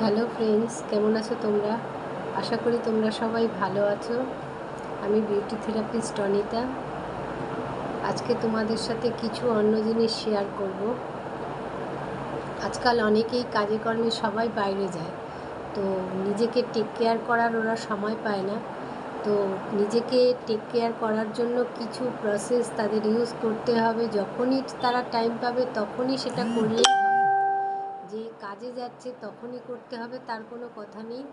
Hello friends, কেমন আছো তোমরা? আশা করি তোমরা সবাই ভালো আছো। আমি বিউটি থেরাপিস্ট অনিতা। আজকে তোমাদের সাথে কিছু অন্য জিনিস শেয়ার করব। আজকাল অনেকেই কাজে কর্মে সবাই বাইরে যায়, তো নিজেকে টেক কেয়ার করার ওরা সময় পায় না। তো নিজেকে টেক কেয়ার করার জন্য কিছু প্রসেস তাদের ইউজ করতে হবে। যখনই তারা টাইম পাবে তখনই সেটা করলেই হবে। যে কাজে যাচ্ছে তখনই করতে হবে তার কোনো কথা নেই।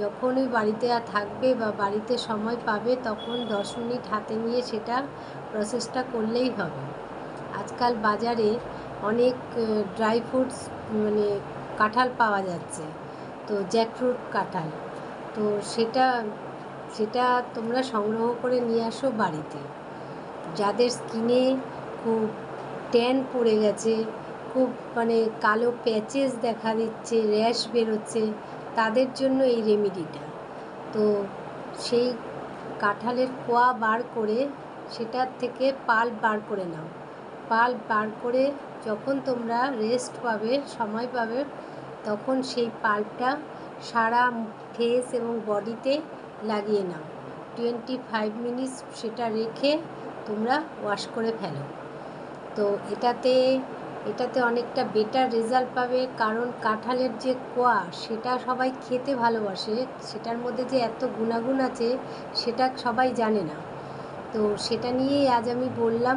যখনই বাড়িতে থাকবে বা বাড়িতে সময় পাবে তখন 10 মিনিট হাতে নিয়ে সেটা প্রসেসটা করলেই হবে। আজকাল বাজারে অনেক ড্রাই ফ্রুটস মানে কাঁঠাল পাওয়া যাচ্ছে, তো জ্যাকফ্রুট কাঁঠাল। তো সেটা সেটা তোমরা সংগ্রহ করে নিয়ে আসো বাড়িতে। যাদের স্কিনে খুব ট্যান পড়ে গেছে, খুব কালো প্যাচেস দেখা দিচ্ছে, র্যাশ বেরোচ্ছে, তাদের জন্য এই রেমেডিটা। তো সেই কাঁঠালের কোয়া বার করে সেটার থেকে পাল্প বার করে নাও। পাল্প বার করে যখন তোমরা রেস্ট পাবে, সময় পাবে, তখন সেই পাল্পটা সারা ফেস এবং বডিতে লাগিয়ে নাও। 25 মিনিটস সেটা রেখে তোমরা ওয়াশ করে ফেলো। তো এটাতে অনেকটা বেটার রেজাল্ট পাবে, কারণ কাঁঠালের যে কোয়া সেটা সবাই খেতে ভালোবাসে, সেটার মধ্যে যে এত গুণাগুণ আছে সেটা সবাই জানে না। তো সেটা নিয়েই আজ আমি বললাম।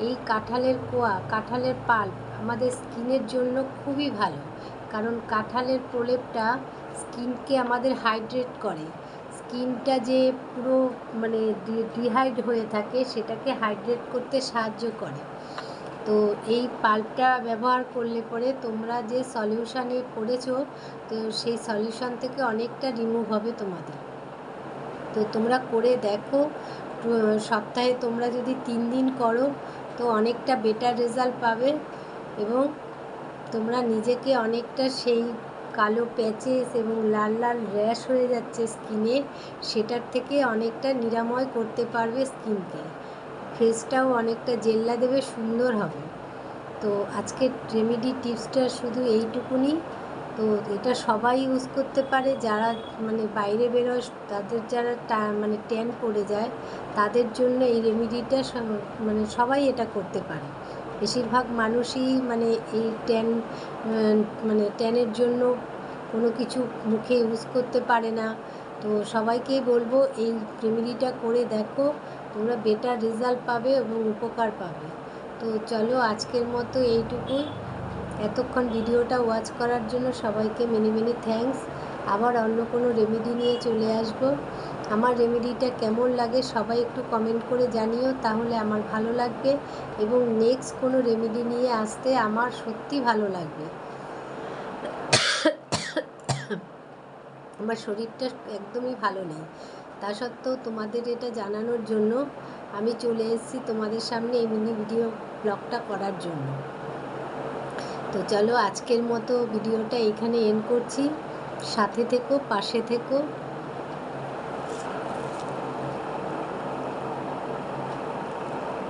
এই কাঁঠালের কোয়া, কাঁঠালের পাল্প আমাদের স্কিনের জন্য খুবই ভালো, কারণ কাঁঠালের প্রলেপটা স্কিনকে আমাদের হাইড্রেট করে। স্কিনটা যে পুরো ডিহাইড হয়ে থাকে সেটাকে হাইড্রেট করতে সাহায্য করে। তো এই পাল্পটা ব্যবহার করলে পরে তোমরা যে সলিউশানে পড়েছো, তো সেই সলিউশান থেকে অনেকটা রিমুভ হবে তোমাদের। তো তোমরা করে দেখো। সপ্তাহে তোমরা যদি 3 দিন করো তো অনেকটা বেটার রেজাল্ট পাবে, এবং তোমরা নিজেকে অনেকটা সেই কালো প্যাচেস এবং লাল লাল র্যাশ হয়ে যাচ্ছে স্কিনে, সেটার থেকে অনেকটা নিরাময় করতে পারবে স্কিনকে। ফেসটাও অনেকটা জেল্লা দেবে, সুন্দর হবে। তো আজকের রেমেডি টিপসটা শুধু এইটুকুনি। তো এটা সবাই ইউজ করতে পারে, যারা বাইরে বেরোয়, তাদের যারা ট্যান পড়ে যায় তাদের জন্য এই রেমেডিটা সবাই এটা করতে পারে। বেশিরভাগ মানুষই এই ট্যানের জন্য কোনো কিছু মুখে ইউজ করতে পারে না। তো সবাইকেই বলবো এই রেমেডিটা করে দেখো, তোমরা বেটার রেজাল্ট পাবে এবং উপকার পাবে। তো চলো, আজকের মতো এইটুকুই। এতক্ষণ ভিডিওটা ওয়াচ করার জন্য সবাইকে মেনি মেনি থ্যাঙ্কস। আবার অন্য কোনো রেমেডি নিয়ে চলে আসবো। আমার রেমেডিটা কেমন লাগে সবাই একটু কমেন্ট করে জানিও, তাহলে আমার ভালো লাগবে এবং নেক্সট কোনো রেমেডি নিয়ে আসতে আমার সত্যি ভালো লাগবে। আমার শরীরটা একদমই ভালো নেই, তা সত্ত্বেও তোমাদের এটা জানানোর জন্য আমি চলে এসেছি তোমাদের সামনে এই মিনি ভিডিও ব্লগটা করার জন্য। তো চলো, আজকের মতো ভিডিওটা এখানে এন্ড করছি। সাথে থেকো, পাশে থেকো।